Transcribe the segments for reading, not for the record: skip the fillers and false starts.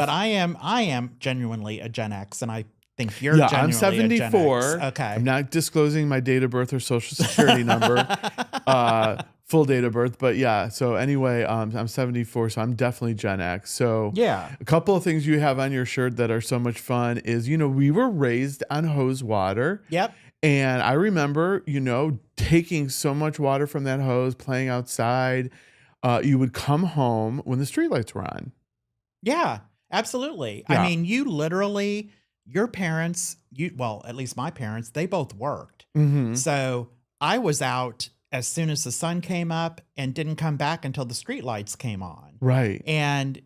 But I am genuinely a Gen X, and I think you're Yeah, I'm genuinely a Gen 74. X. Okay. I'm not disclosing my date of birth or social security number, full date of birth. But yeah, so anyway, I'm 74, so I'm definitely Gen X. So Yeah. a couple of things you have on your shirt that are so much fun is, we were raised on hose water. Yep. And I remember, taking so much water from that hose, playing outside. You would come home when the streetlights were on. Yeah, absolutely. I Yeah. mean, your parents, well, at least my parents, they both worked. Mm-hmm. So I was out as soon as the sun came up and didn't come back until the streetlights came on. Right. And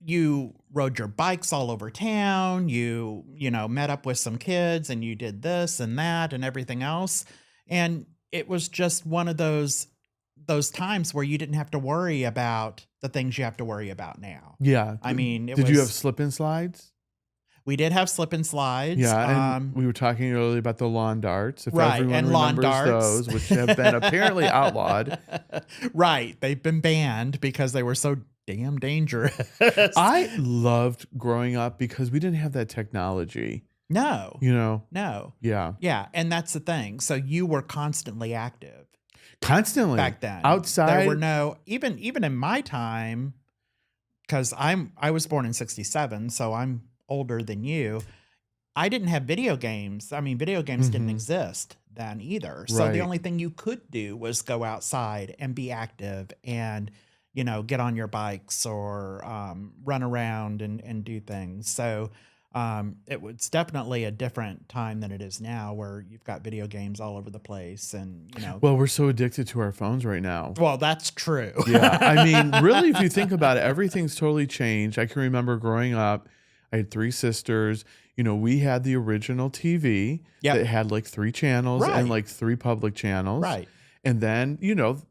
you rode your bikes all over town. You met up with some kids and you did this and that and everything else. And it was just one of those times where you didn't have to worry about the things you have to worry about now. Yeah. I mean, did you have slip and slides? We did have slip and slides. Yeah, and we were talking earlier about the lawn darts. If right, everyone and lawn remembers darts. those, which have been apparently outlawed. Right, they've been banned because they were so damn dangerous. I loved growing up because we didn't have that technology. No. No. Yeah. Yeah, and that's the thing. So you were constantly active. Constantly. Back then. Outside. There were no, even in my time, because I was born in 1967, so I'm older than you. I didn't have video games. I mean, video games didn't exist then either. So the only thing you could do was go outside and be active and, get on your bikes or run around and do things. So it was definitely a different time than it is now, where you've got video games all over the place and, Well, we're so addicted to our phones right now. Well, that's true. Yeah. I mean, really, if you think about it, everything's totally changed. I can remember growing up, I had 3 sisters. We had the original TV that had like 3 channels and like 3 public channels. Right. And then,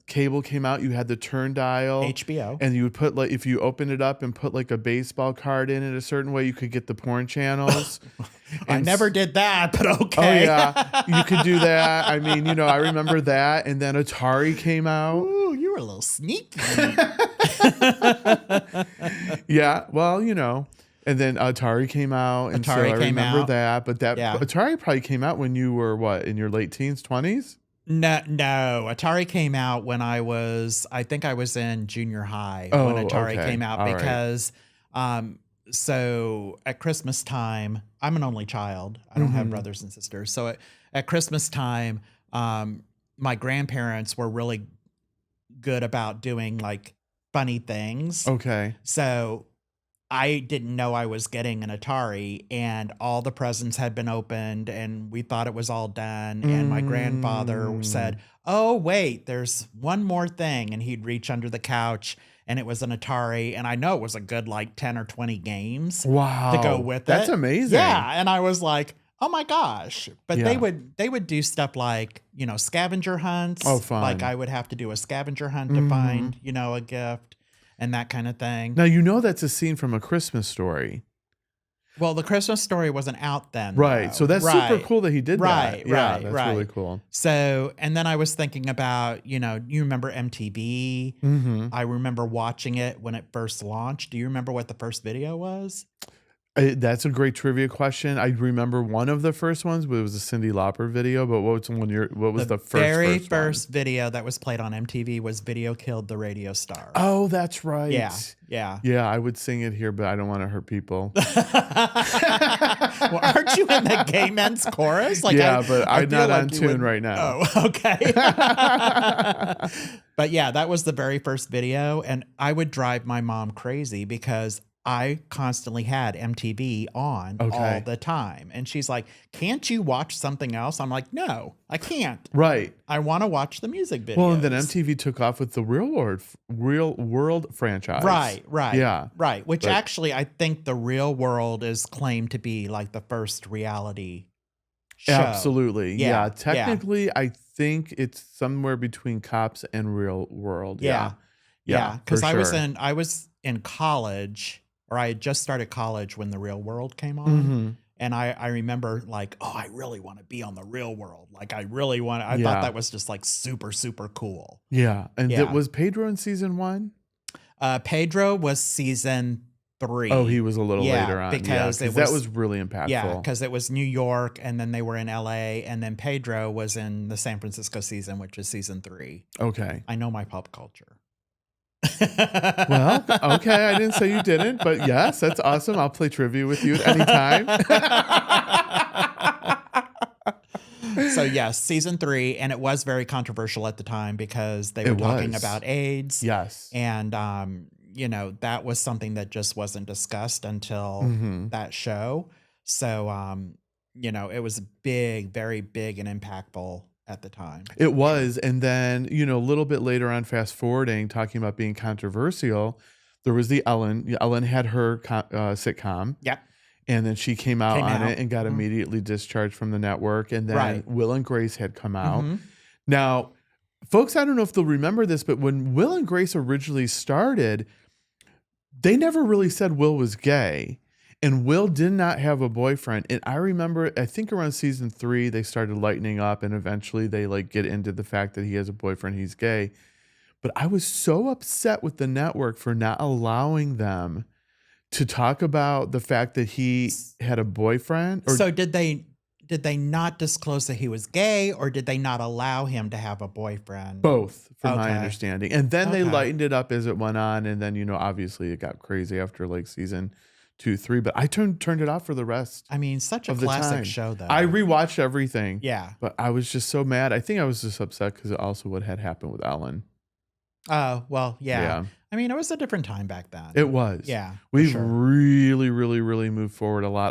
cable came out. You had the turn dial. HBO. And you would put if you opened it up and put like a baseball card in it a certain way, you could get the porn channels. I never did that, but okay. Oh, yeah. You could do that. I mean, I remember that. And then Atari came out. Ooh, you were a little sneaky. Yeah. Well, and then Atari came out. And so I remember that. But Atari probably came out when you were, in your late teens, 20s? No. Atari came out when I think I was in junior high when Atari came out. All because so at Christmas time, I'm an only child. I don't have brothers and sisters. So at Christmas time, my grandparents were really good about doing like funny things. Okay. So I didn't know I was getting an Atari, and all the presents had been opened and we thought it was all done. And my grandfather said, "Oh, wait, there's one more thing." And he'd reach under the couch and it was an Atari. And I know it was a good like 10 or 20 games to go with it. That's amazing. Yeah. And I was like, oh my gosh. But Yeah. they would do stuff like, scavenger hunts. Oh, fun. Like I would have to do a scavenger hunt to find, a gift. And that kind of thing. Now, that's a scene from A Christmas Story. Well, The Christmas Story wasn't out then. Right. Though. So that's super cool that he did that. Yeah, Right. that's really cool. So, and then I was thinking about, you remember MTV? I remember watching it when it first launched. Do you remember what the first video was? That's a great trivia question. I remember one of the first ones, but it was a Cyndi Lauper video. But what was the first video that was played on MTV was "Video Killed the Radio Star." Oh, that's right. Yeah. I would sing it here, but I don't want to hurt people. Well, aren't you in the gay men's chorus? But I'm not on tune right now. Oh, okay. But yeah, that was the very first video, and I would drive my mom crazy because I constantly had MTV on all the time. And she's like, "Can't you watch something else?" I'm like, "No, I can't." Right. I want to watch the music videos. Well, and then MTV took off with the Real World franchise. Right. Yeah. Right. Which actually, I think the Real World is claimed to be like the first reality show. Absolutely. Yeah. Technically, I think it's somewhere between Cops and Real World. Yeah. Because for I was sure. in college, or I had just started college when the Real World came on. And I remember like, oh, I really want to be on the Real World. Like I thought that was just like super, super cool. Yeah. And was Pedro in season 1? Pedro was season 3. Oh, he was a little later on. Because that was really impactful. Yeah, because it was New York, and then they were in LA, and then Pedro was in the San Francisco season, which is season 3. Okay. I know my pop culture. Well, okay, I didn't say you didn't, but yes, that's awesome. I'll play trivia with you at any time. So yes, season 3, and it was very controversial at the time because they were talking about AIDS. Yes. And that was something that just wasn't discussed until that show. So it was big, very big and impactful at the time. It was. And then, a little bit later on, fast forwarding, talking about being controversial, there was the Ellen. Ellen had her sitcom. Yep. And then she came out on it and got immediately discharged from the network. And then Will and Grace had come out. Now, folks, I don't know if they'll remember this, but when Will and Grace originally started, they never really said Will was gay. And Will did not have a boyfriend. And I remember, I think around season 3, they started lightening up. And eventually they get into the fact that he has a boyfriend, he's gay. But I was so upset with the network for not allowing them to talk about the fact that he had a boyfriend. So did they not disclose that he was gay, or did they not allow him to have a boyfriend? Both, from my understanding. And then they lightened it up as it went on. And then, obviously it got crazy after season 2, 3. But I turned it off for the rest. I mean, such a classic show, though. I rewatched everything. Yeah. But I was just so mad. I think I was just upset because of also what had happened with Ellen. Oh, well, yeah. I mean, it was a different time back then. It was. Yeah. We've really, really, really moved forward a lot.